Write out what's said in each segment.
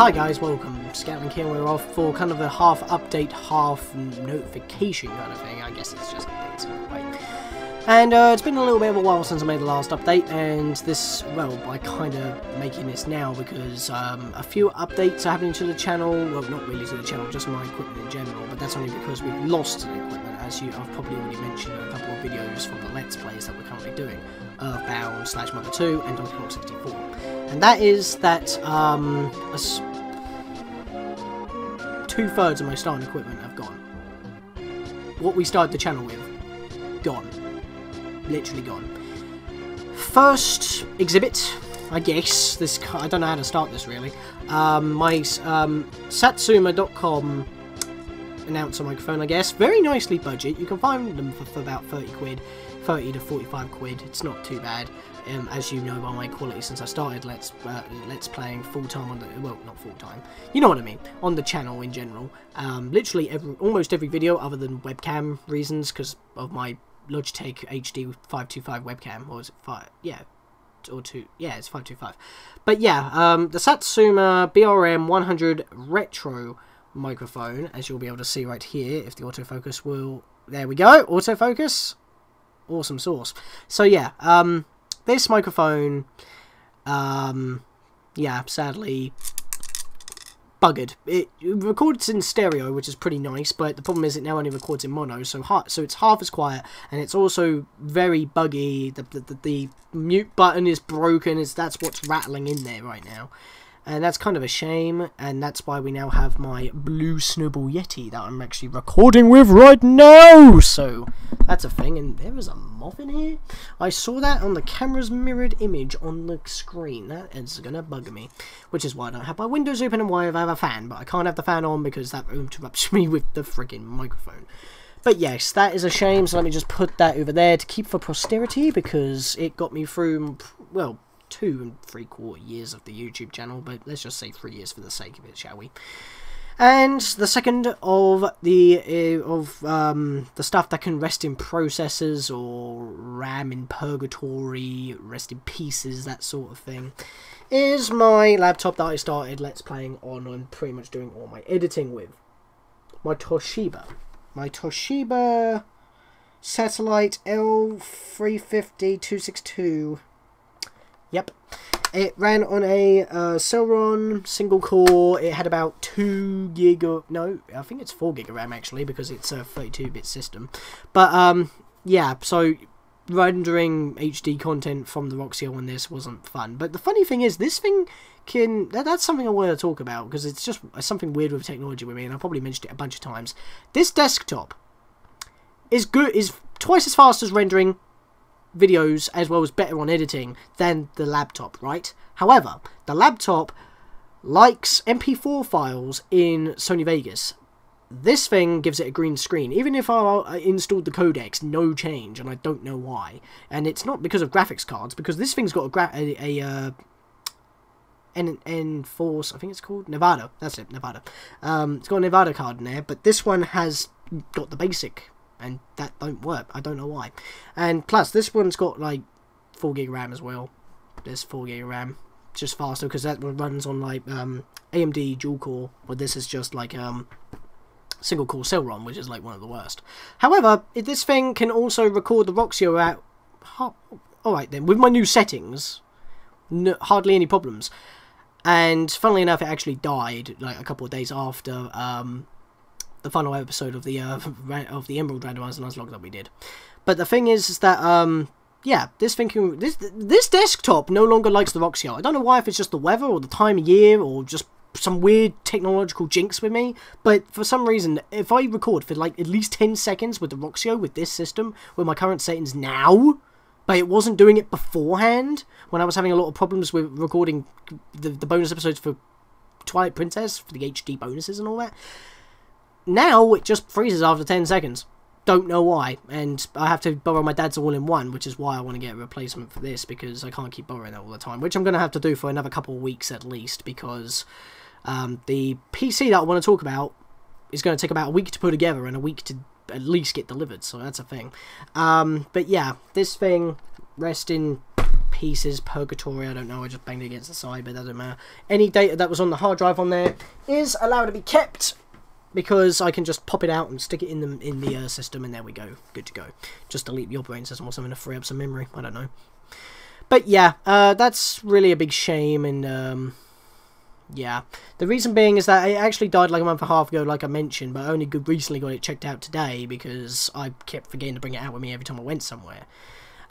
Hi guys, welcome. Scatlink here. We're off for kind of a half update, half notification kind of thing. I guess it's just updates anyway. And it's been a little bit of a while since I made the last update, and this, well, I kind of making this now because a few updates are happening to the channel. Well, not really to the channel, just my equipment in general, but that's only because we've lost the equipment, as I've probably already mentioned in a couple of videos from the Let's Plays that we're currently doing. Earthbound/Mother 2 and Donkey Kong 64. And that is that 2/3 of my starting equipment have gone. What we started the channel with, gone. Literally gone. First exhibit, I guess. I don't know how to start this really. My Satsuma.com announcer microphone, I guess. Very nicely budget. You can find them for about 30 quid. 30 to 45 quid. It's not too bad, as you know by my quality since I started Let's Playing full-time on the, well, not full-time, you know what I mean, on the channel in general. Literally almost every video other than webcam reasons, because of my Logitech HD 525 webcam, or is it 5? Yeah, or 2, yeah, it's 525. But yeah, the Satsuma BRM 100 Retro microphone, as you'll be able to see right here, if the autofocus will, there we go, autofocus. Awesome sauce. So yeah, this microphone, yeah, sadly buggered. It records in stereo, which is pretty nice, but the problem is it now only records in mono, so it's half as quiet, and it's also very buggy. The mute button is broken. That's what's rattling in there right now. And that's kind of a shame, and that's why we now have my Blue Snowball Yeti that I'm actually recording with right now! So, that's a thing, and there is a moth in here? I saw that on the camera's mirrored image on the screen. That is gonna bug me. Which is why I don't have my windows open and why I have a fan, but I can't have the fan on because that interrupts me with the friggin' microphone. But yes, that is a shame, so let me just put that over there to keep for posterity, because it got me through, well, 2 3/4 years of the YouTube channel, but let's just say 3 years for the sake of it, shall we? And the second of the stuff that can rest in processors or RAM in purgatory, rest in pieces, that sort of thing, is my laptop that I started Let's Playing on and pretty much doing all my editing with. My Toshiba Satellite L350-262. Yep, it ran on a Celeron single core. It had about 2 gig of, no, I think it's 4 gig of RAM actually, because it's a 32-bit system. But yeah, so rendering HD content from the Roxio on this wasn't fun. But the funny thing is, this thing can, that's something I want to talk about, because it's just something weird with technology with me, and I probably mentioned it a bunch of times. This desktop is twice as fast as rendering videos, as well as better on editing than the laptop, right? However, the laptop likes MP4 files in Sony Vegas. This thing gives it a green screen. Even if I installed the codecs, no change, and I don't know why. And it's not because of graphics cards, because this thing's got a N-Force, I think it's called Nevada. That's it, Nevada. It's got a Nevada card in there, but this one has got the basic, and that don't work. I don't know why. And plus, this one's got like 4 gig RAM as well. There's 4 gig RAM, just faster, because that one runs on like AMD dual core, but this is just like single core Celeron, which is like one of the worst. However, this thing can also record the Roxio out. Alright then, with my new settings, hardly any problems. And funnily enough, it actually died like a couple of days after the final episode of the Emerald Randomizer Nuzlocke that we did. But the thing is that yeah, this thing can, this desktop no longer likes the Roxio. I don't know why, if it's just the weather or the time of year or just some weird technological jinx with me, but for some reason, if I record for like at least 10 seconds with the Roxio with this system, with my current settings now, but it wasn't doing it beforehand when I was having a lot of problems with recording the bonus episodes for Twilight Princess, for the HD bonuses and all that. Now it just freezes after 10 seconds. Don't know why, and I have to borrow my dad's all-in-one, which is why I want to get a replacement for this, because I can't keep borrowing that all the time, which I'm going to have to do for another couple of weeks at least, because the PC that I want to talk about is going to take about a week to put together and a week to at least get delivered, so that's a thing. But yeah, this thing rests in pieces. Purgatory, I don't know, I just banged it against the side, but it doesn't matter. Any data that was on the hard drive on there is allowed to be kept, because I can just pop it out and stick it in the system, and there we go, good to go. Just delete the operating system or something to free up some memory, I don't know. But yeah, that's really a big shame, and yeah. The reason being is that it actually died like a month and a half ago, like I mentioned, but I only recently got it checked out today because I kept forgetting to bring it out with me every time I went somewhere.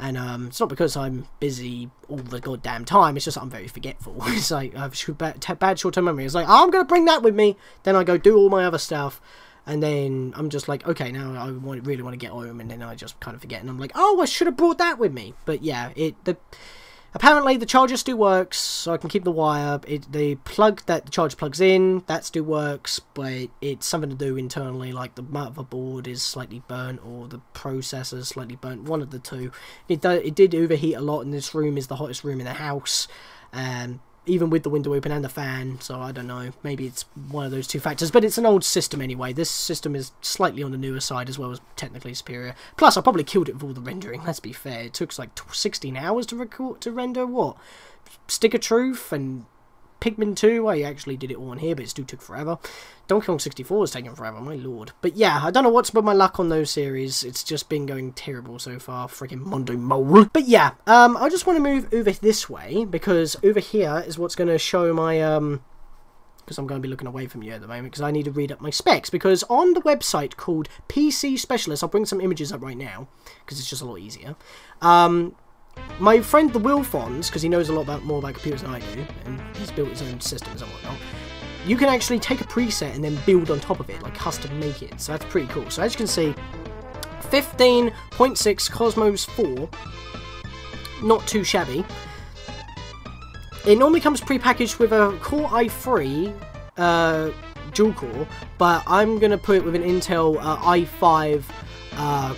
And it's not because I'm busy all the goddamn time, it's just that I'm very forgetful. It's like, I have bad short-term memory. It's like, oh, I'm going to bring that with me, then I go do all my other stuff, and then I'm just like, okay, now I really want to get home, and then I just kind of forget, and I'm like, oh, I should have brought that with me. But yeah, apparently the charger still works, so I can keep the wire. The plug that the charger plugs in, that still works, but it's something to do internally, like the motherboard is slightly burnt, or the processor is slightly burnt, one of the two. It did overheat a lot, and this room is the hottest room in the house, even with the window open and the fan, so I don't know, maybe it's one of those two factors, but it's an old system anyway. This system is slightly on the newer side as well as technically superior. Plus, I probably killed it with all the rendering, let's be fair. It took like 16 hours to render, what? Stick of Truth and Pikmin 2, I actually did it all on here, but it still took forever. Donkey Kong 64 is taking forever, my lord. But yeah, I don't know what's with my luck on those series. It's just been going terrible so far. Freaking Mondo Mole. But yeah, I just want to move over this way, because over here is what's going to show my, because I'm going to be looking away from you at the moment, because I need to read up my specs. Because on the website called PC Specialist, I'll bring some images up right now, because it's just a lot easier. My friend the Wilfons, because he knows a lot more about computers than I do, and he's built his own systems and whatnot, you can actually take a preset and then build on top of it, like custom make it, so that's pretty cool. So as you can see, 15.6 Cosmos 4, not too shabby. It normally comes pre-packaged with a Core i3 dual core, but I'm going to put it with an Intel i5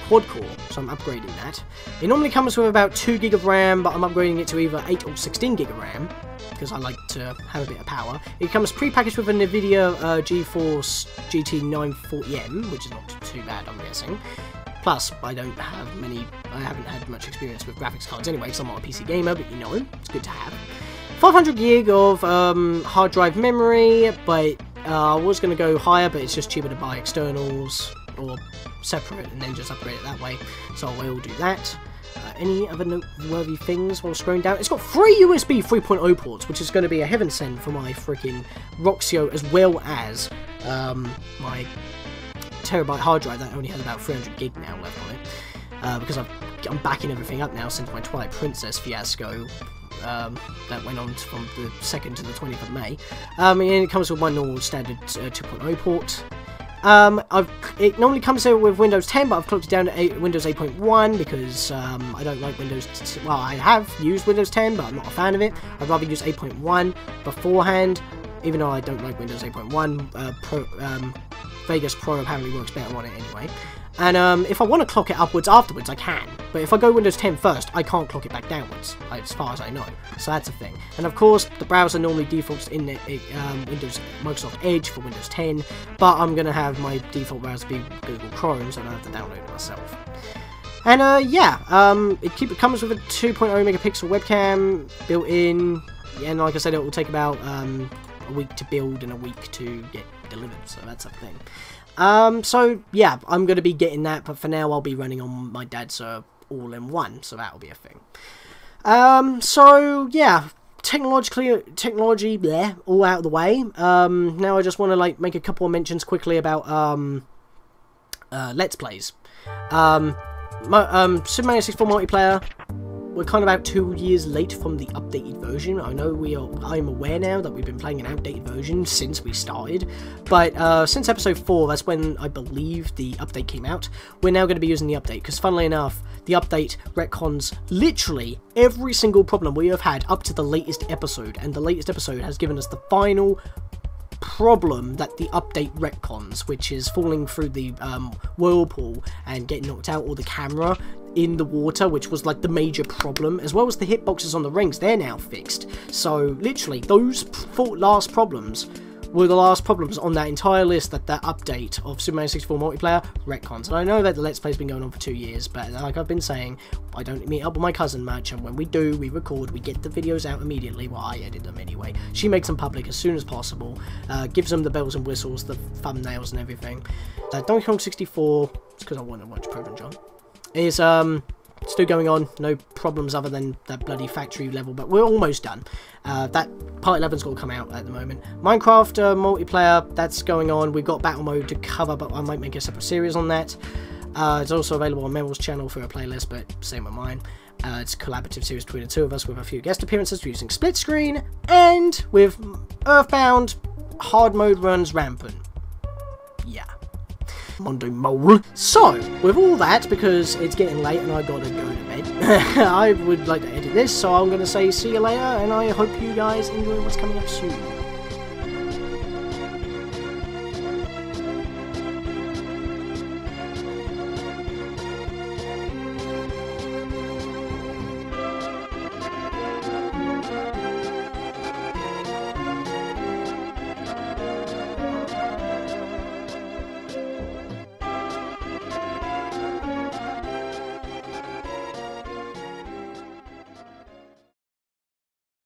quad core, so I'm upgrading that. It normally comes with about 2 GB of RAM, but I'm upgrading it to either 8 or 16 GB of RAM, because I like to have a bit of power. It comes pre-packaged with a NVIDIA GeForce GT 940M, which is not too bad, I'm guessing. Plus, I haven't had much experience with graphics cards anyway, because I'm not a PC gamer, but you know, it's good to have. 500 gig of hard drive memory, but I was going to go higher, but it's just cheaper to buy externals, or separate, and then just upgrade it that way, so I will do that. Any other noteworthy things while scrolling down? It's got 3 USB 3.0 ports, which is going to be a heaven send for my freaking Roxio, as well as my terabyte hard drive that only has about 300 gig now left on it, because I'm backing everything up now since my Twilight Princess fiasco that went on from the 2nd to the 20th of May. And it comes with my normal standard 2.0 port. It normally comes here with Windows 10, but I've clocked it down to Windows 8.1 because I don't like Windows. Well, I have used Windows 10, but I'm not a fan of it. I'd rather use 8.1 beforehand, even though I don't like Windows 8.1. Vegas Pro apparently works better on it anyway. And if I want to clock it upwards afterwards, I can. But if I go Windows 10 first, I can't clock it back downwards, as far as I know. So that's a thing. And of course, the browser normally defaults in Microsoft Edge for Windows 10, but I'm going to have my default browser be Google Chrome, so I don't have to download it myself. And yeah, it comes with a 2.0 megapixel webcam built in, and like I said, it will take about a week to build and a week to get delivered, so that's a thing. So yeah, I'm going to be getting that, but for now I'll be running on my dad's all-in-one, so that'll be a thing. So yeah, technology, bleh, all out of the way. Now I just want to like make a couple of mentions quickly about Let's Plays. Super Mario 64 Multiplayer. We're kind of about 2 years late from the updated version. I know I'm aware now that we've been playing an outdated version since we started, but since episode 4, that's when I believe the update came out, we're now going to be using the update, because funnily enough, the update retcons literally every single problem we have had up to the latest episode, and the latest episode has given us the final problem that the update retcons, which is falling through the whirlpool and getting knocked out, or the camera in the water, which was like the major problem, as well as the hitboxes on the rings. They're now fixed. So literally those 4 last problems were the last problems on that entire list, that update of Super Mario 64 Multiplayer, retcons. And I know that the Let's Play's been going on for 2 years, but like I've been saying, I don't meet up with my cousin much, and when we do, we record, we get the videos out immediately. Well, I edit them anyway. She makes them public as soon as possible, gives them the bells and whistles, the thumbnails and everything. Donkey Kong 64, it's because I want to watch Proven John, is still going on, no problems other than that bloody factory level, but we're almost done. That part 11's got to come out at the moment. Minecraft multiplayer, that's going on. We've got battle mode to cover, but I might make a separate series on that. It's also available on Meryl's channel for a playlist, but same with mine. It's a collaborative series between the two of us with a few guest appearances using split screen, and with Earthbound, hard mode runs rampant. Yeah. Monday Mole. So, with all that, because it's getting late and I gotta go to bed, I would like to edit this, so I'm gonna say see you later, and I hope you guys enjoy what's coming up soon.